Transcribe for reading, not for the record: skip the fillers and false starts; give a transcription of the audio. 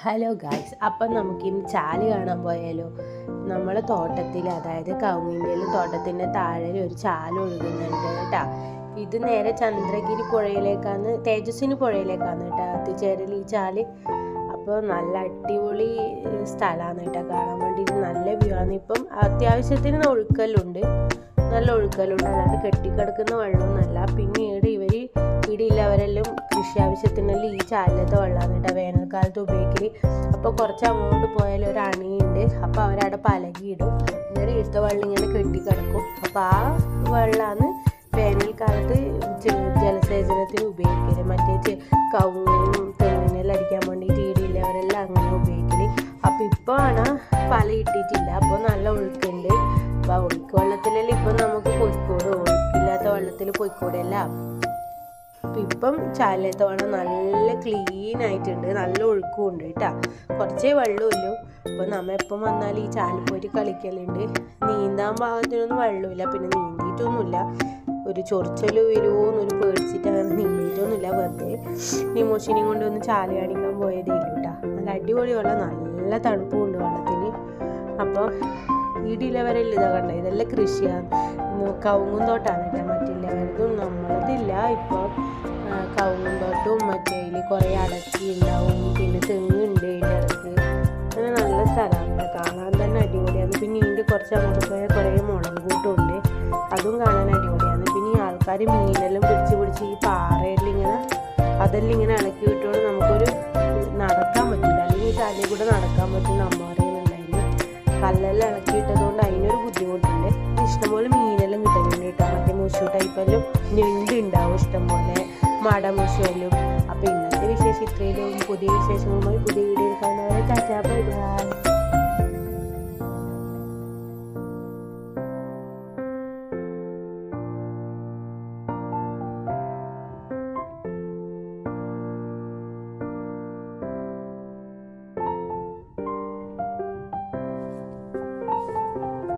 Hello guys, അപ്പം നമുക്കിന്ന് ചാല് കാണാൻ പോയാലോ? നമ്മളെ തോട്ടത്തിൽ, അതായത് കവുങ്ങിൻ്റെയും തോട്ടത്തിൻ്റെ താഴെ ഒരു ചാല് ഒഴുകുന്നുണ്ട് കേട്ടോ. ഇത് നേരെ ചന്ദ്രഗിരി പുഴയിലേക്കാണ്, തേജസ്വിനി പുഴയിലേക്കാണ് കേട്ടോ എത്തിച്ചേരൽ ഈ ചാല്. അപ്പോൾ നല്ല അടിപൊളി സ്ഥലമാണ് കേട്ടോ കാണാൻ വേണ്ടിയിട്ട്. നല്ല വ്യൂ ആണ്. ഇപ്പം അത്യാവശ്യത്തിന് നല്ല ഒഴുക്കലുണ്ട്, അല്ലാണ്ട് കെട്ടിക്കിടക്കുന്ന വെള്ളമൊന്നുമല്ല. പിന്നീട് ഇവിടെയുള്ളവരെല്ലാം കൃഷി ആവശ്യത്തിനെല്ലാം ഈ ചാലിലത്തെ വെള്ളമാണ് കേട്ടോ വേനൽക്കാലത്ത് ഉപയോഗിക്കൽ. അപ്പോൾ കുറച്ച് അങ്ങോട്ട് പോയാൽ ഒരു അണിയുണ്ട്, അപ്പോൾ അവരവിടെ പലകിയിടും, ഇങ്ങനെ ഇടുത്ത വെള്ളം ഇങ്ങനെ കെട്ടിക്കിടക്കും. അപ്പോൾ ആ വെള്ളമാണ് വേനൽക്കാലത്ത് ജലസേചനത്തിന് ഉപയോഗിക്കൽ. മറ്റേ കവുങ്ങും തെങ്ങിനെല്ലാം അടിക്കാൻ വേണ്ടിയിട്ട് ഇവിടെയുള്ളവരെല്ലാം അങ്ങനെ ഉപയോഗിക്കൽ. അപ്പോൾ ഇപ്പോൾ ആണ് പല ഇട്ടിട്ടില്ല, അപ്പോൾ നല്ല ഒഴുക്കുണ്ട്. അപ്പോൾ ഒഴുക്ക് വെള്ളത്തിലെല്ലാം ഇപ്പം നമുക്ക് പോയിക്കൂടും, ഒഴുക്കില്ലാത്ത വെള്ളത്തിൽ പോയിക്കൂടെയല്ല. അപ്പം ഇപ്പം ചാലിലത്തെ വെള്ളം നല്ല ക്ലീൻ ആയിട്ടുണ്ട്, നല്ല ഒഴുക്കും ഉണ്ട് കേട്ടോ. കുറച്ചേ വെള്ളമില്ലൂ. അപ്പോൾ നമ്മൾ എപ്പം വന്നാലും ഈ ചാലിൽ പോയിട്ട് കളിക്കലുണ്ട്. നീന്താൻ പാകത്തിനൊന്നും വെള്ളമില്ല, പിന്നെ നീന്തിയിട്ടൊന്നുമില്ല. ഒരു ചൊറിച്ചൽ വരുമോ എന്നൊരു പേടിച്ചിട്ട് അങ്ങനെ നീന്തിയിട്ടൊന്നുമില്ല. വെറുതെ നിമോഷിനെയും കൊണ്ട് ഒന്ന് ചാല് കാണിക്കാൻ പോയതേ ഇല്ല കേട്ടോ. നല്ല അടിപൊളി വെള്ളം, നല്ല തണുപ്പുണ്ട് വെള്ളത്തിന്. അപ്പോൾ വീടില്ലവരെല്ലാം ഇതാ കണ്ട, ഇതെല്ലാം കൃഷിയാണ്, കവുങ്ങും തോട്ടാണ് കേട്ടോ. മറ്റുള്ളവരതും നമ്മളതില്ല. ഇപ്പോൾ കവുങ്ങും തോട്ടവും മറ്റേതിൽ കുറേ അടക്കി ഉണ്ടാവും, പിന്നെ തെങ്ങുണ്ട് ഇതിൻ്റെ ഇടയ്ക്ക്. അങ്ങനെ നല്ല സ്ഥലമാണ്, കാണാൻ തന്നെ അടിപൊളിയാണ്. പിന്നെ ഇതിൻ്റെ കുറച്ച് അങ്ങോട്ട് പോയാൽ കുറേ മുളക് കൂട്ടുമുണ്ട്, അതും കാണാൻ അടിപൊളിയാണ്. പിന്നെ ഈ ആൾക്കാർ മീനെല്ലാം പിടിച്ച് ഈ പാറയെല്ലാം ഇങ്ങനെ ഇളക്കി വിട്ടുകൊണ്ട് നമുക്കൊരു നടക്കാൻ പറ്റില്ല, അല്ലെങ്കിൽ ഈ ചാലിൽ കൂടെ നടക്കാൻ പറ്റും. നമ്മ അറിയുന്നുണ്ടായിരുന്നു കല്ലെല്ലാം ഇളക്കിയിട്ടതുകൊണ്ട് അതിനൊരു ബുദ്ധിമുട്ടുണ്ട്. ഇഷ്ടംപോലെ മീനെല്ലാം കിട്ടുന്നുണ്ട് കേട്ടോ. മറ്റേ മുഷു ടൈപ്പെല്ലാം ഞണ്ടുണ്ടാവും ഇഷ്ടംപോലെ, മടമുഷുവെല്ലാം. അപ്പോൾ ഇന്നത്തെ വിശേഷം ഇത്രയും. പുതിയ വിശേഷങ്ങളുമായി പുതിയ വീഡിയോ കാണാൻ. Tata, bye bye.